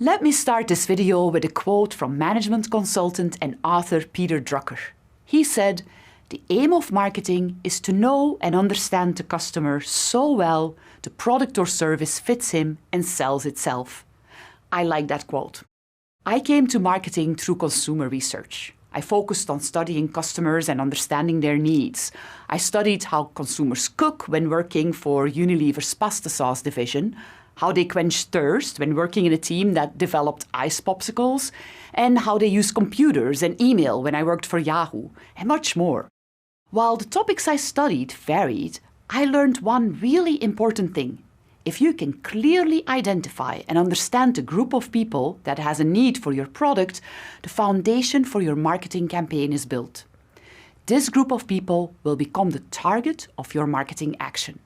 Let me start this video with a quote from management consultant and author Peter Drucker. He said, "The aim of marketing is to know and understand the customer so well the product or service fits him and sells itself." I like that quote. I came to marketing through consumer research. I focused on studying customers and understanding their needs. I studied how consumers cook when working for Unilever's pasta sauce division, how they quench thirst when working in a team that developed ice popsicles, and how they use computers and email when I worked for Yahoo, and much more. While the topics I studied varied, I learned one really important thing. If you can clearly identify and understand the group of people that has a need for your product, the foundation for your marketing campaign is built. This group of people will become the target of your marketing action.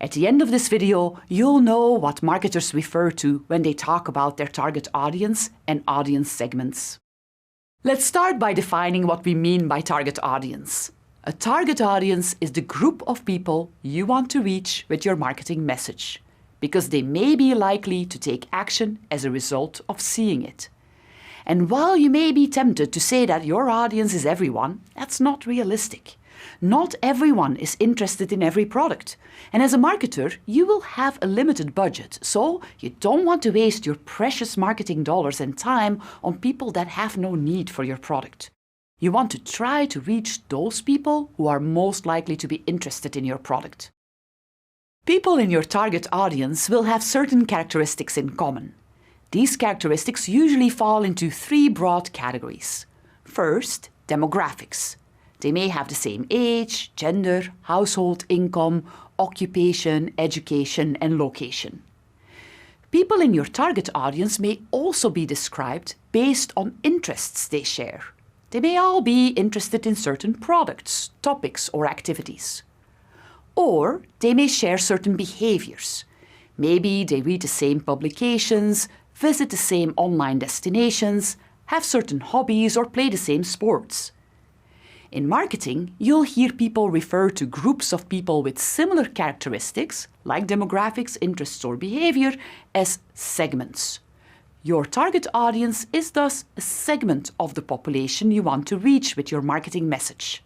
At the end of this video, you'll know what marketers refer to when they talk about their target audience and audience segments. Let's start by defining what we mean by target audience. A target audience is the group of people you want to reach with your marketing message, because they may be likely to take action as a result of seeing it. And while you may be tempted to say that your audience is everyone, that's not realistic. Not everyone is interested in every product. And as a marketer, you will have a limited budget, so you don't want to waste your precious marketing dollars and time on people that have no need for your product. You want to try to reach those people who are most likely to be interested in your product. People in your target audience will have certain characteristics in common. These characteristics usually fall into three broad categories. First, demographics. They may have the same age, gender, household income, occupation, education, and location. People in your target audience may also be described based on interests they share. They may all be interested in certain products, topics, or activities. Or they may share certain behaviors. Maybe they read the same publications, visit the same online destinations, have certain hobbies, or play the same sports. In marketing, you'll hear people refer to groups of people with similar characteristics, like demographics, interests, or behavior, as segments. Your target audience is thus a segment of the population you want to reach with your marketing message.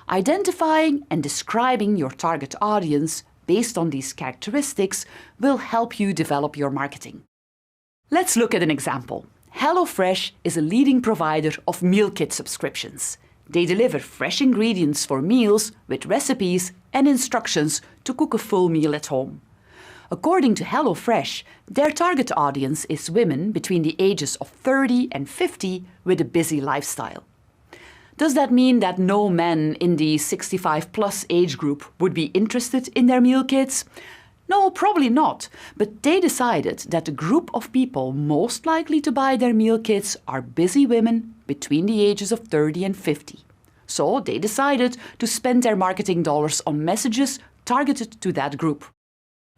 Identifying and describing your target audience based on these characteristics will help you develop your marketing. Let's look at an example. HelloFresh is a leading provider of meal kit subscriptions. They deliver fresh ingredients for meals with recipes and instructions to cook a full meal at home. According to HelloFresh, their target audience is women between the ages of 30 and 50 with a busy lifestyle. Does that mean that no men in the 65+ age group would be interested in their meal kits? No, probably not, but they decided that the group of people most likely to buy their meal kits are busy women between the ages of 30 and 50. So they decided to spend their marketing dollars on messages targeted to that group.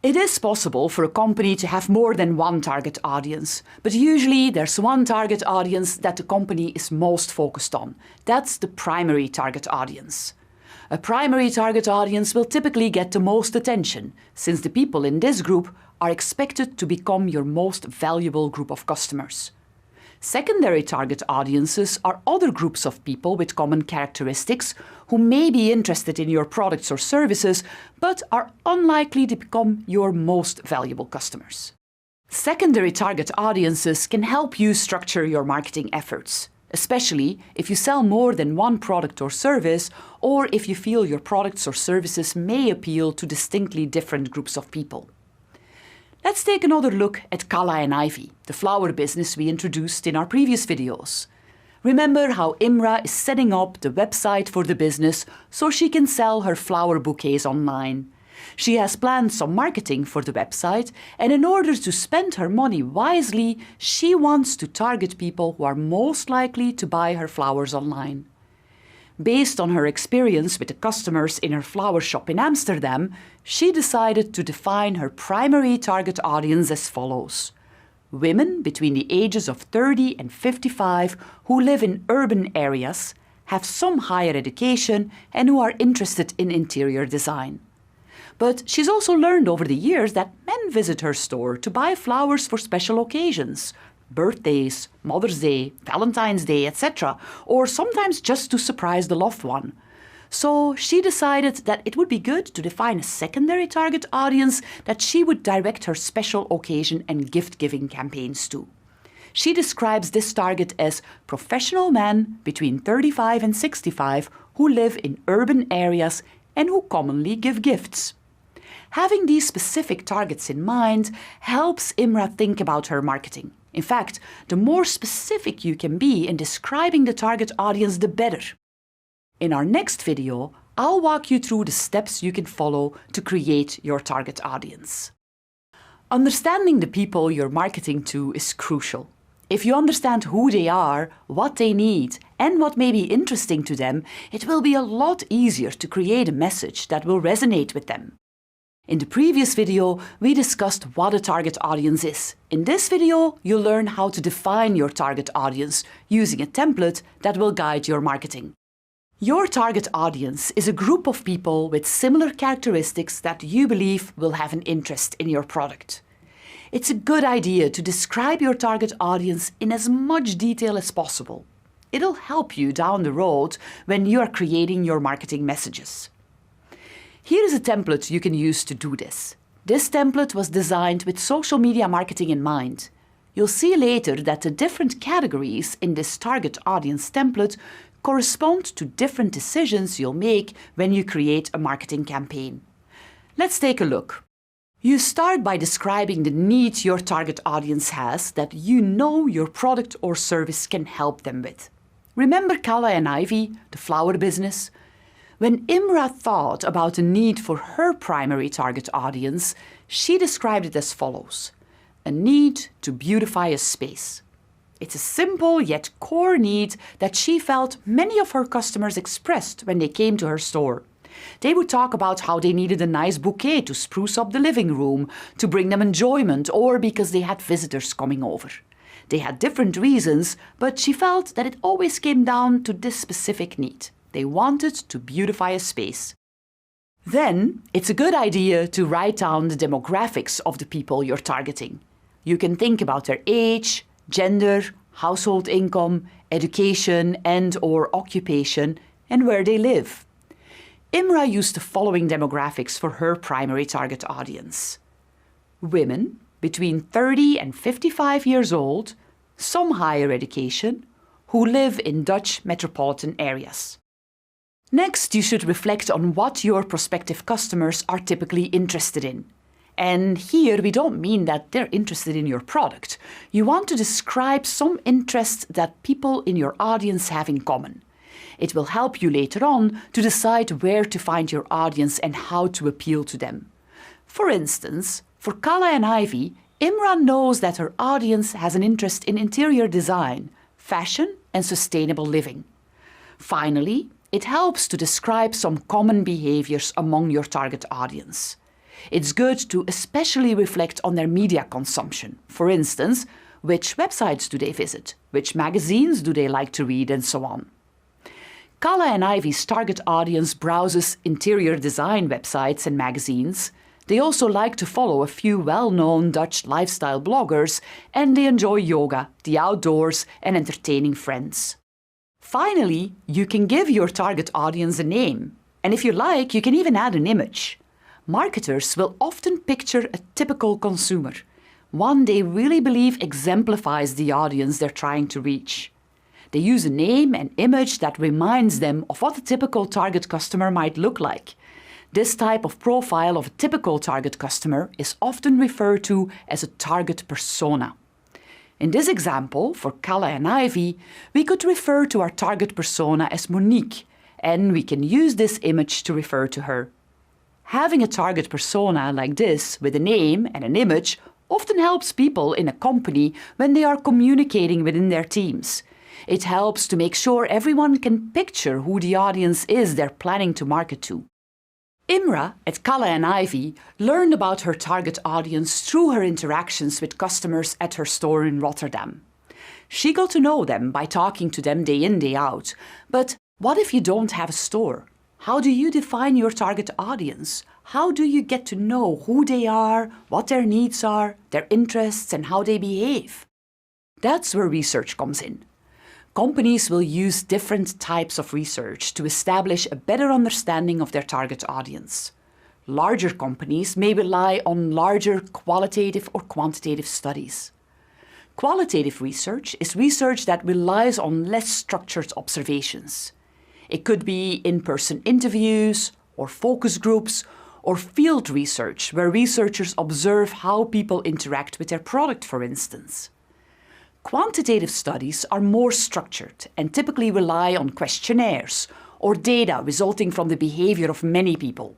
It is possible for a company to have more than one target audience, but usually there's one target audience that the company is most focused on. That's the primary target audience. A primary target audience will typically get the most attention, since the people in this group are expected to become your most valuable group of customers. Secondary target audiences are other groups of people with common characteristics who may be interested in your products or services, but are unlikely to become your most valuable customers. Secondary target audiences can help you structure your marketing efforts, especially if you sell more than one product or service, or if you feel your products or services may appeal to distinctly different groups of people. Let's take another look at Calla and Ivy, the flower business we introduced in our previous videos. Remember how Imra is setting up the website for the business so she can sell her flower bouquets online. She has planned some marketing for the website, and in order to spend her money wisely, she wants to target people who are most likely to buy her flowers online. Based on her experience with the customers in her flower shop in Amsterdam, she decided to define her primary target audience as follows: women between the ages of 30 and 55 who live in urban areas, have some higher education, and who are interested in interior design. But she's also learned over the years that men visit her store to buy flowers for special occasions, birthdays, Mother's Day, Valentine's Day, etc., or sometimes just to surprise the loved one. So she decided that it would be good to define a secondary target audience that she would direct her special occasion and gift-giving campaigns to. She describes this target as professional men between 35 and 65 who live in urban areas and who commonly give gifts. Having these specific targets in mind helps Imra think about her marketing. In fact, the more specific you can be in describing the target audience, the better. In our next video, I'll walk you through the steps you can follow to create your target audience. Understanding the people you're marketing to is crucial. If you understand who they are, what they need, and what may be interesting to them, it will be a lot easier to create a message that will resonate with them. In the previous video, we discussed what a target audience is. In this video, you'll learn how to define your target audience using a template that will guide your marketing. Your target audience is a group of people with similar characteristics that you believe will have an interest in your product. It's a good idea to describe your target audience in as much detail as possible. It'll help you down the road when you are creating your marketing messages. Here is a template you can use to do this. This template was designed with social media marketing in mind. You'll see later that the different categories in this target audience template correspond to different decisions you'll make when you create a marketing campaign. Let's take a look. You start by describing the need your target audience has that you know your product or service can help them with. Remember Kala and Ivy, the flower business? When Imra thought about the need for her primary target audience, she described it as follows: a need to beautify a space. It's a simple yet core need that she felt many of her customers expressed when they came to her store. They would talk about how they needed a nice bouquet to spruce up the living room, to bring them enjoyment, or because they had visitors coming over. They had different reasons, but she felt that it always came down to this specific need. They wanted to beautify a space. Then, it's a good idea to write down the demographics of the people you're targeting. You can think about their age, gender, household income, education and/or occupation, and where they live. Imra used the following demographics for her primary target audience: women between 30 and 55 years old, some higher education, who live in Dutch metropolitan areas. Next, you should reflect on what your prospective customers are typically interested in. And here we don't mean that they're interested in your product. You want to describe some interest that people in your audience have in common. It will help you later on to decide where to find your audience and how to appeal to them. For instance, for Kala and Ivy, Imra knows that her audience has an interest in interior design, fashion and sustainable living. Finally, it helps to describe some common behaviors among your target audience. It's good to especially reflect on their media consumption. For instance, which websites do they visit? Which magazines do they like to read? And so on. Kala and Ivy's target audience browses interior design websites and magazines. They also like to follow a few well-known Dutch lifestyle bloggers, and they enjoy yoga, the outdoors, and entertaining friends. Finally, you can give your target audience a name. And if you like, you can even add an image. Marketers will often picture a typical consumer, one they really believe exemplifies the audience they're trying to reach. They use a name and image that reminds them of what a typical target customer might look like. This type of profile of a typical target customer is often referred to as a target persona. In this example, for Kala and Ivy, we could refer to our target persona as Monique, and we can use this image to refer to her. Having a target persona like this with a name and an image often helps people in a company when they are communicating within their teams. It helps to make sure everyone can picture who the audience is they're planning to market to. Imra at Kala and Ivy learned about her target audience through her interactions with customers at her store in Rotterdam. She got to know them by talking to them day in, day out. But what if you don't have a store? How do you define your target audience? How do you get to know who they are, what their needs are, their interests, and how they behave? That's where research comes in. Companies will use different types of research to establish a better understanding of their target audience. Larger companies may rely on larger qualitative or quantitative studies. Qualitative research is research that relies on less structured observations. It could be in-person interviews, or focus groups, or field research where researchers observe how people interact with their product, for instance. Quantitative studies are more structured and typically rely on questionnaires or data resulting from the behavior of many people.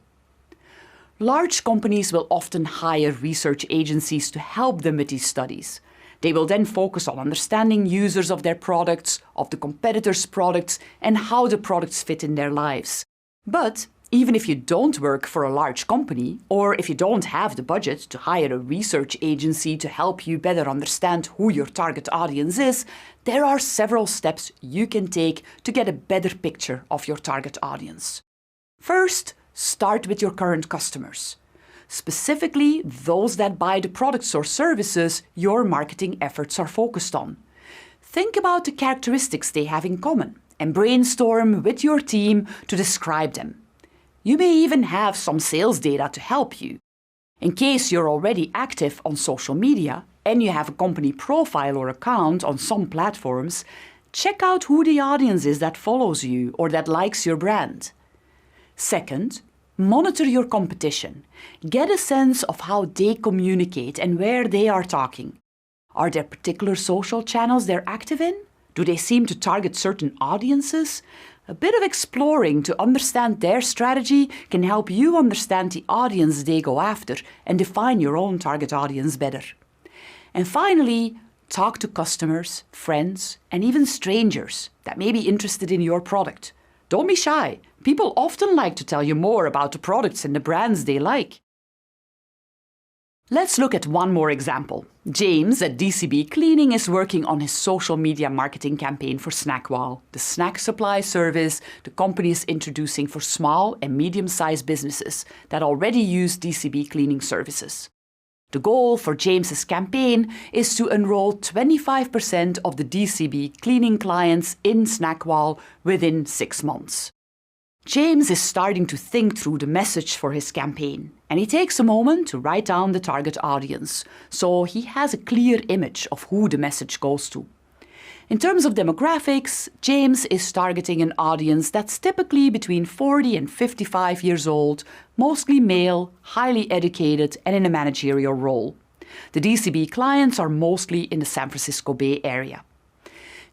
Large companies will often hire research agencies to help them with these studies. They will then focus on understanding users of their products, of the competitors' products, and how the products fit in their lives. But even if you don't work for a large company, or if you don't have the budget to hire a research agency to help you better understand who your target audience is, there are several steps you can take to get a better picture of your target audience. First, start with your current customers. Specifically, those that buy the products or services your marketing efforts are focused on. Think about the characteristics they have in common and brainstorm with your team to describe them. You may even have some sales data to help you. In case you're already active on social media and you have a company profile or account on some platforms, check out who the audience is that follows you or that likes your brand. Second, monitor your competition. Get a sense of how they communicate and where they are talking. Are there particular social channels they're active in? Do they seem to target certain audiences? A bit of exploring to understand their strategy can help you understand the audience they go after and define your own target audience better. And finally, talk to customers, friends, and even strangers that may be interested in your product. Don't be shy. People often like to tell you more about the products and the brands they like. Let's look at one more example. James at DCB Cleaning is working on his social media marketing campaign for Snackwall, the snack supply service the company is introducing for small and medium-sized businesses that already use DCB cleaning services. The goal for James's campaign is to enroll 25% of the DCB cleaning clients in Snackwall within 6 months. James is starting to think through the message for his campaign, and he takes a moment to write down the target audience, so he has a clear image of who the message goes to. In terms of demographics, James is targeting an audience that's typically between 40 and 55 years old, mostly male, highly educated, and in a managerial role. The DCB clients are mostly in the San Francisco Bay Area.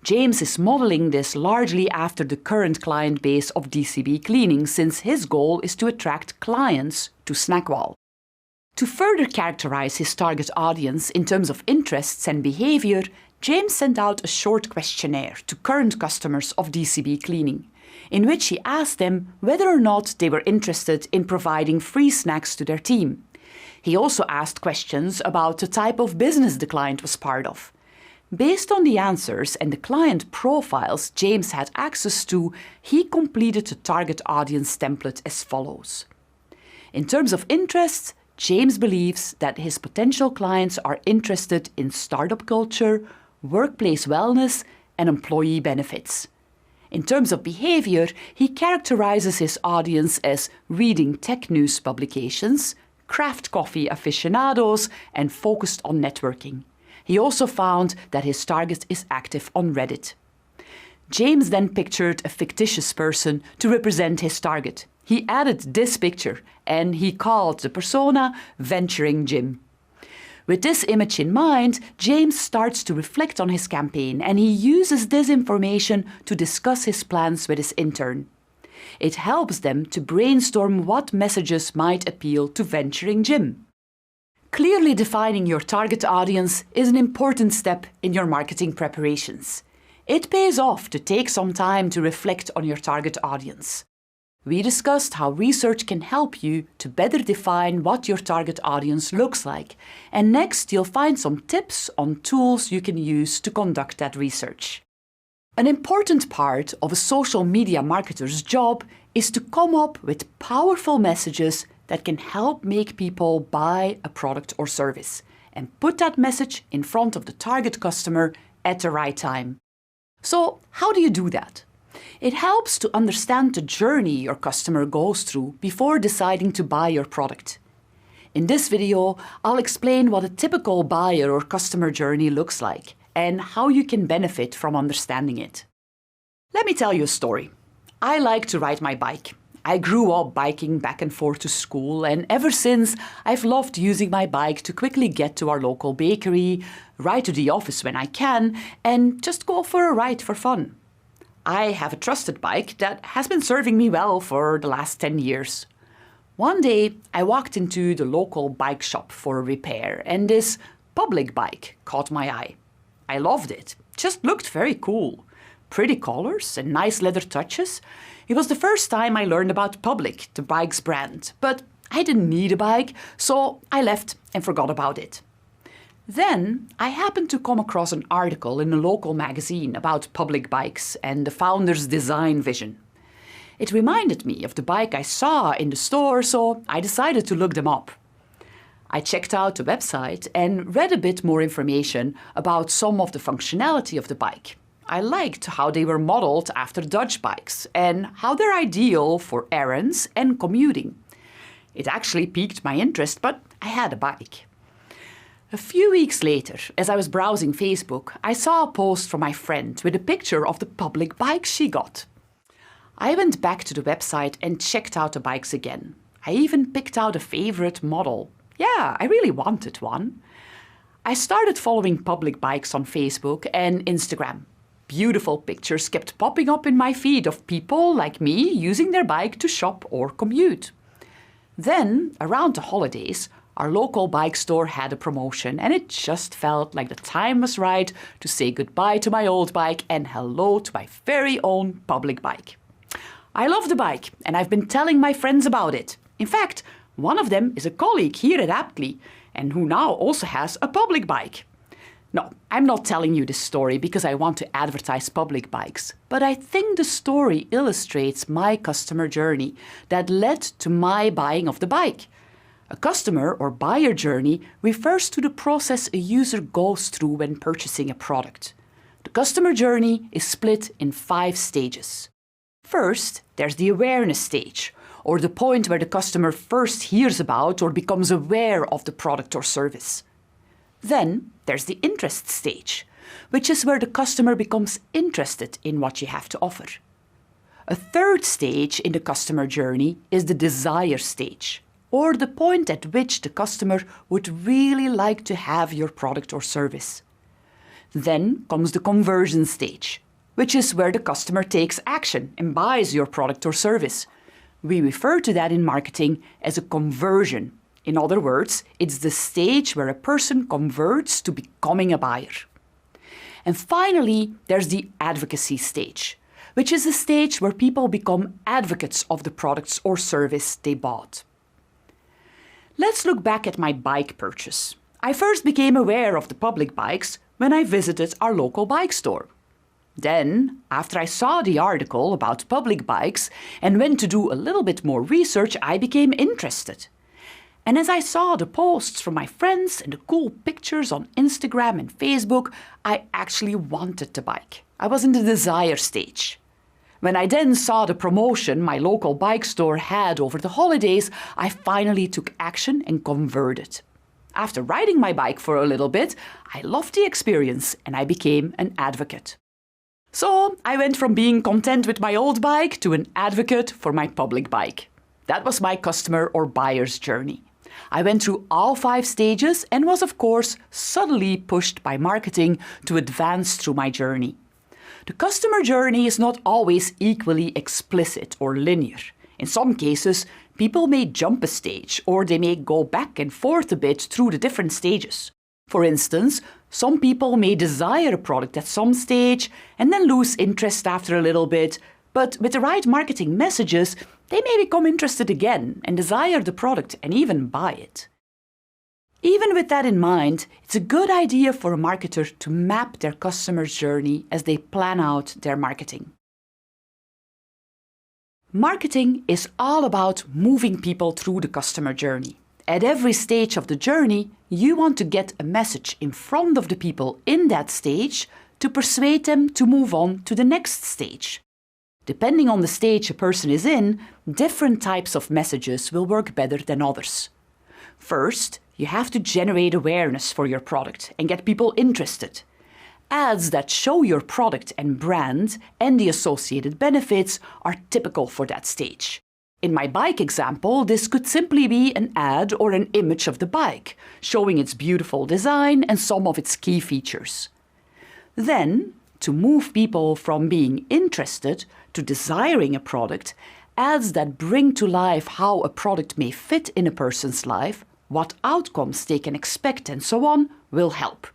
James is modeling this largely after the current client base of DCB Cleaning, since his goal is to attract clients to Snackwall. To further characterize his target audience in terms of interests and behavior, James sent out a short questionnaire to current customers of DCB Cleaning, in which he asked them whether or not they were interested in providing free snacks to their team. He also asked questions about the type of business the client was part of. Based on the answers and the client profiles James had access to, he completed the target audience template as follows. In terms of interests, James believes that his potential clients are interested in startup culture, workplace wellness, and employee benefits. In terms of behavior, he characterizes his audience as reading tech news publications, craft coffee aficionados, and focused on networking. He also found that his target is active on Reddit. James then pictured a fictitious person to represent his target. He added this picture and he called the persona Venturing Jim. With this image in mind, James starts to reflect on his campaign and he uses this information to discuss his plans with his intern. It helps them to brainstorm what messages might appeal to Venturing Jim. Clearly defining your target audience is an important step in your marketing preparations. It pays off to take some time to reflect on your target audience. We discussed how research can help you to better define what your target audience looks like, and next you'll find some tips on tools you can use to conduct that research. An important part of a social media marketer's job is to come up with powerful messages that can help make people buy a product or service and put that message in front of the target customer at the right time. So, how do you do that? It helps to understand the journey your customer goes through before deciding to buy your product. In this video, I'll explain what a typical buyer or customer journey looks like and how you can benefit from understanding it. Let me tell you a story. I like to ride my bike. I grew up biking back and forth to school, and ever since I've loved using my bike to quickly get to our local bakery, ride to the office when I can, and just go for a ride for fun. I have a trusted bike that has been serving me well for the last 10 years. One day, I walked into the local bike shop for a repair, and this public bike caught my eye. I loved it. Just looked very cool. Pretty colors and nice leather touches. It was the first time I learned about Public, the bike's brand, but I didn't need a bike, so I left and forgot about it. Then I happened to come across an article in a local magazine about public bikes and the founder's design vision. It reminded me of the bike I saw in the store, so I decided to look them up. I checked out the website and read a bit more information about some of the functionality of the bike. I liked how they were modeled after Dutch bikes and how they're ideal for errands and commuting. It actually piqued my interest, but I had a bike. A few weeks later, as I was browsing Facebook, I saw a post from my friend with a picture of the public bike she got. I went back to the website and checked out the bikes again. I even picked out a favorite model. Yeah, I really wanted one. I started following public bikes on Facebook and Instagram. Beautiful pictures kept popping up in my feed of people like me using their bike to shop or commute. Then, around the holidays, our local bike store had a promotion, and it just felt like the time was right to say goodbye to my old bike and hello to my very own public bike. I love the bike, and I've been telling my friends about it. In fact, one of them is a colleague here at Aptly, and who now also has a public bike. No, I'm not telling you this story because I want to advertise public bikes, but I think the story illustrates my customer journey that led to my buying of the bike. A customer or buyer journey refers to the process a user goes through when purchasing a product. The customer journey is split in 5 stages. First, there's the awareness stage, or the point where the customer first hears about or becomes aware of the product or service. Then there's the interest stage, which is where the customer becomes interested in what you have to offer. A third stage in the customer journey is the desire stage, or the point at which the customer would really like to have your product or service. Then comes the conversion stage, which is where the customer takes action and buys your product or service. We refer to that in marketing as a conversion. In other words, it's the stage where a person converts to becoming a buyer. And finally, there's the advocacy stage, which is a stage where people become advocates of the products or service they bought. Let's look back at my bike purchase. I first became aware of the public bikes when I visited our local bike store. Then, after I saw the article about public bikes and went to do a little bit more research, I became interested. And as I saw the posts from my friends and the cool pictures on Instagram and Facebook, I actually wanted the bike. I was in the desire stage. When I then saw the promotion my local bike store had over the holidays, I finally took action and converted. After riding my bike for a little bit, I loved the experience and I became an advocate. So I went from being content with my old bike to an advocate for my public bike. That was my customer or buyer's journey. I went through all 5 stages and was, of course, subtly pushed by marketing to advance through my journey. The customer journey is not always equally explicit or linear. In some cases, people may jump a stage or they may go back and forth a bit through the different stages. For instance, some people may desire a product at some stage and then lose interest after a little bit, but with the right marketing messages, they may become interested again and desire the product and even buy it. Even with that in mind, it's a good idea for a marketer to map their customer's journey as they plan out their marketing. Marketing is all about moving people through the customer journey. At every stage of the journey, you want to get a message in front of the people in that stage to persuade them to move on to the next stage. Depending on the stage a person is in, different types of messages will work better than others. First, you have to generate awareness for your product and get people interested. Ads that show your product and brand and the associated benefits are typical for that stage. In my bike example, this could simply be an ad or an image of the bike, showing its beautiful design and some of its key features. Then, to move people from being interested to desiring a product, ads that bring to life how a product may fit in a person's life, what outcomes they can expect and so on, will help.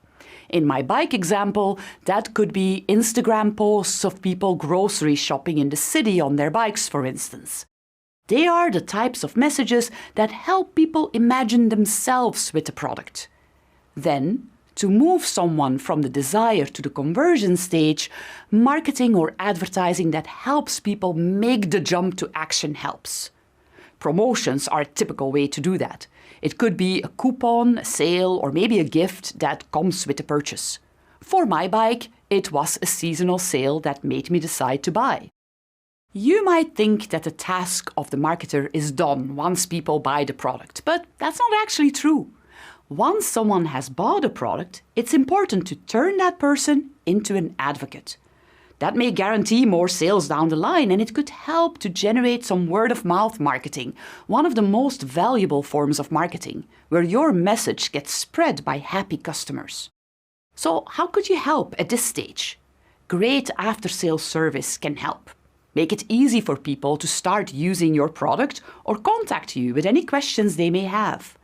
In my bike example, that could be Instagram posts of people grocery shopping in the city on their bikes, for instance. They are the types of messages that help people imagine themselves with the product. Then, to move someone from the desire to the conversion stage, marketing or advertising that helps people make the jump to action helps. Promotions are a typical way to do that. It could be a coupon, a sale, or maybe a gift that comes with the purchase. For my bike, it was a seasonal sale that made me decide to buy. You might think that the task of the marketer is done once people buy the product, but that's not actually true. Once someone has bought a product, it's important to turn that person into an advocate. That may guarantee more sales down the line, and it could help to generate some word-of-mouth marketing, one of the most valuable forms of marketing, where your message gets spread by happy customers. So how could you help at this stage? Great after-sales service can help. Make it easy for people to start using your product or contact you with any questions they may have.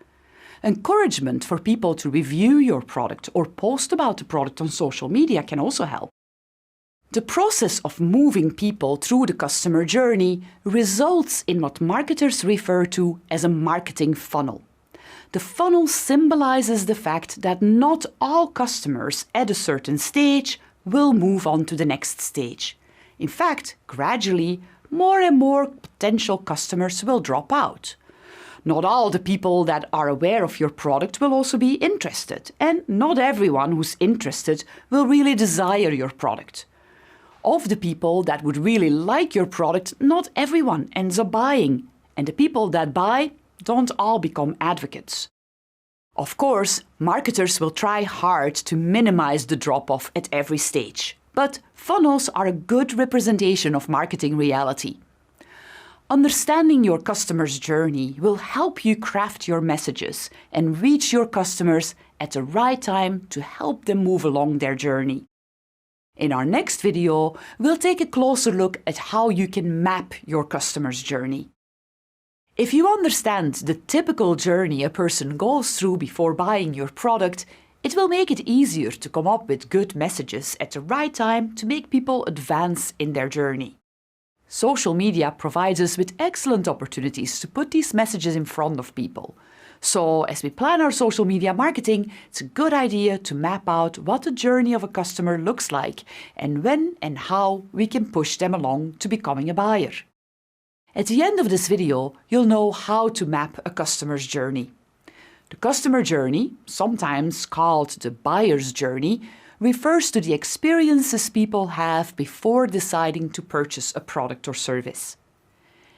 Encouragement for people to review your product or post about the product on social media can also help. The process of moving people through the customer journey results in what marketers refer to as a marketing funnel. The funnel symbolizes the fact that not all customers at a certain stage will move on to the next stage. In fact, gradually, more and more potential customers will drop out. Not all the people that are aware of your product will also be interested, and not everyone who's interested will really desire your product. Of the people that would really like your product, not everyone ends up buying, and the people that buy don't all become advocates. Of course, marketers will try hard to minimize the drop-off at every stage. But funnels are a good representation of marketing reality. Understanding your customer's journey will help you craft your messages and reach your customers at the right time to help them move along their journey. In our next video, we'll take a closer look at how you can map your customer's journey. If you understand the typical journey a person goes through before buying your product, it will make it easier to come up with good messages at the right time to make people advance in their journey. Social media provides us with excellent opportunities to put these messages in front of people. So, as we plan our social media marketing, it's a good idea to map out what the journey of a customer looks like and when and how we can push them along to becoming a buyer. At the end of this video, you'll know how to map a customer's journey. The customer journey, sometimes called the buyer's journey, refers to the experiences people have before deciding to purchase a product or service.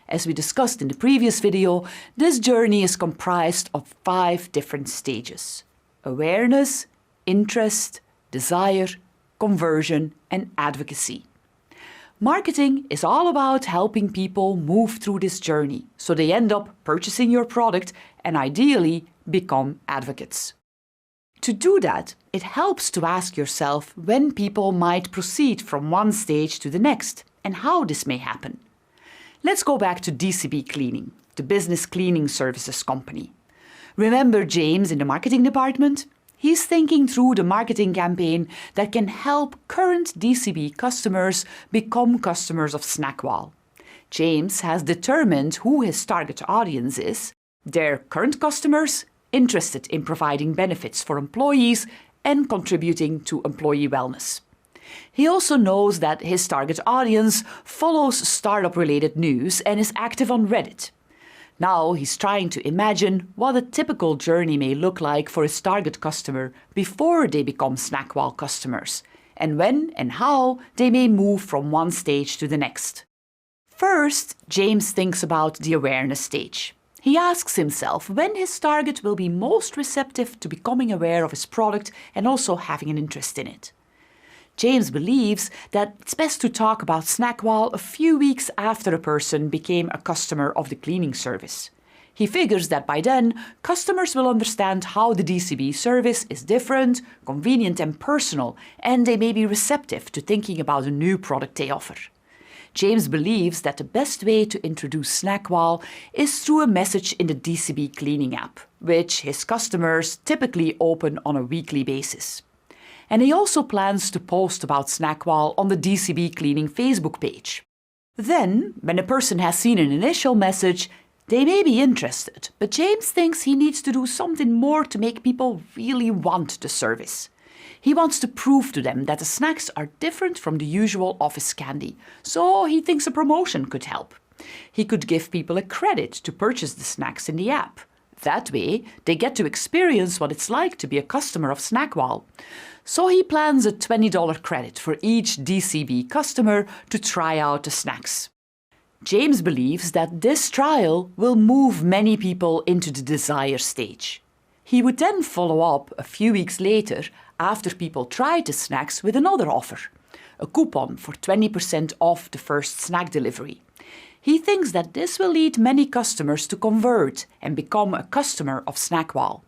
As we discussed in the previous video, this journey is comprised of 5 different stages: awareness, interest, desire, conversion, and advocacy. Marketing is all about helping people move through this journey so they end up purchasing your product and ideally become advocates. To do that, it helps to ask yourself when people might proceed from one stage to the next and how this may happen. Let's go back to DCB Cleaning, the business cleaning services company. Remember James in the marketing department? He's thinking through the marketing campaign that can help current DCB customers become customers of Snackwall. James has determined who his target audience is, their current customers interested in providing benefits for employees and contributing to employee wellness. He also knows that his target audience follows startup-related news and is active on Reddit. Now he's trying to imagine what a typical journey may look like for his target customer before they become Snackwall customers, and when and how they may move from one stage to the next. First, James thinks about the awareness stage. He asks himself when his target will be most receptive to becoming aware of his product and also having an interest in it. James believes that it's best to talk about Snackwall a few weeks after a person became a customer of the cleaning service. He figures that by then, customers will understand how the DCB service is different, convenient and personal, and they may be receptive to thinking about a new product they offer. James believes that the best way to introduce Snackwall is through a message in the DCB cleaning app, which his customers typically open on a weekly basis. And he also plans to post about Snackwall on the DCB Cleaning Facebook page. Then, when a person has seen an initial message, they may be interested, but James thinks he needs to do something more to make people really want the service. He wants to prove to them that the snacks are different from the usual office candy, so he thinks a promotion could help. He could give people a credit to purchase the snacks in the app. That way, they get to experience what it's like to be a customer of Snackwall. So he plans a $20 credit for each DCB customer to try out the snacks. James believes that this trial will move many people into the desire stage. He would then follow up a few weeks later after people tried the snacks with another offer, a coupon for 20% off the first snack delivery. He thinks that this will lead many customers to convert and become a customer of Snackwall.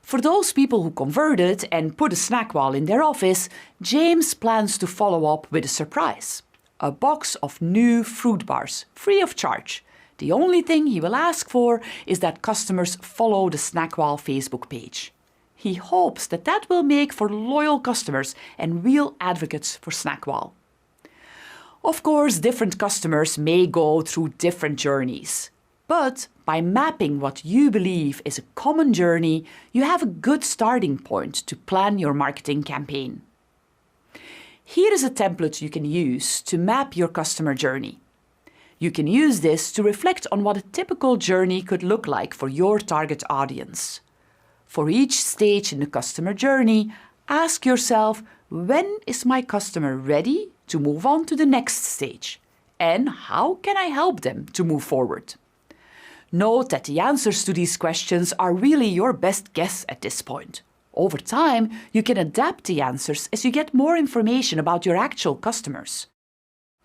For those people who converted and put a Snackwall in their office, James plans to follow up with a surprise. A box of new fruit bars, free of charge. The only thing he will ask for is that customers follow the Snackwall Facebook page. He hopes that that will make for loyal customers and real advocates for Snackwall. Of course, different customers may go through different journeys. But by mapping what you believe is a common journey, you have a good starting point to plan your marketing campaign. Here is a template you can use to map your customer journey. You can use this to reflect on what a typical journey could look like for your target audience. For each stage in the customer journey, ask yourself, when is my customer ready to move on to the next stage? And how can I help them to move forward? Note that the answers to these questions are really your best guess at this point. Over time, you can adapt the answers as you get more information about your actual customers.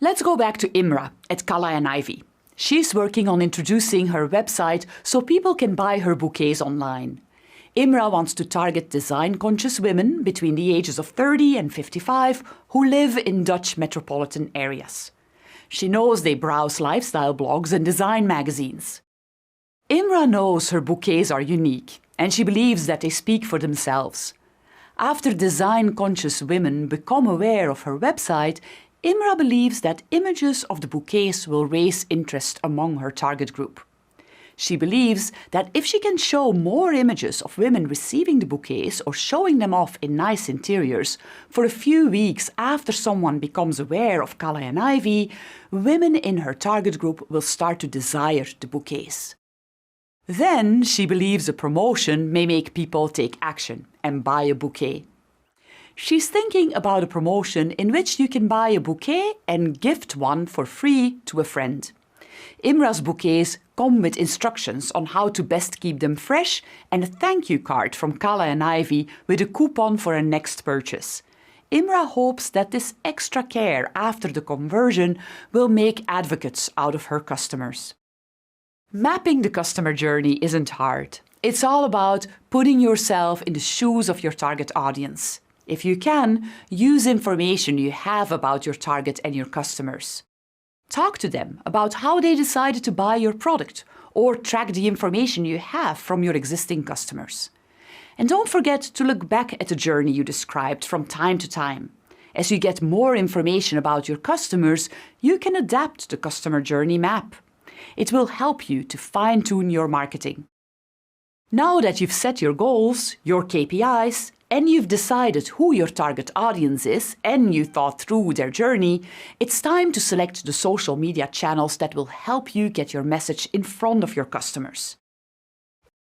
Let's go back to Imra at Kala and Ivy. She's working on introducing her website so people can buy her bouquets online. Imra wants to target design-conscious women between the ages of 30 and 55 who live in Dutch metropolitan areas. She knows they browse lifestyle blogs and design magazines. Imra knows her bouquets are unique, and she believes that they speak for themselves. After design-conscious women become aware of her website, Imra believes that images of the bouquets will raise interest among her target group. She believes that if she can show more images of women receiving the bouquets or showing them off in nice interiors for a few weeks after someone becomes aware of Kala and Ivy, women in her target group will start to desire the bouquets. Then she believes a promotion may make people take action and buy a bouquet. She's thinking about a promotion in which you can buy a bouquet and gift one for free to a friend. Imra's bouquets come with instructions on how to best keep them fresh and a thank you card from Kala and Ivy with a coupon for a next purchase. Imra hopes that this extra care after the conversion will make advocates out of her customers. Mapping the customer journey isn't hard. It's all about putting yourself in the shoes of your target audience. If you can, use information you have about your target and your customers. Talk to them about how they decided to buy your product, or track the information you have from your existing customers. And don't forget to look back at the journey you described from time to time. As you get more information about your customers, you can adapt the customer journey map. It will help you to fine-tune your marketing. Now that you've set your goals, your KPIs, and you've decided who your target audience is and you thought through their journey, it's time to select the social media channels that will help you get your message in front of your customers.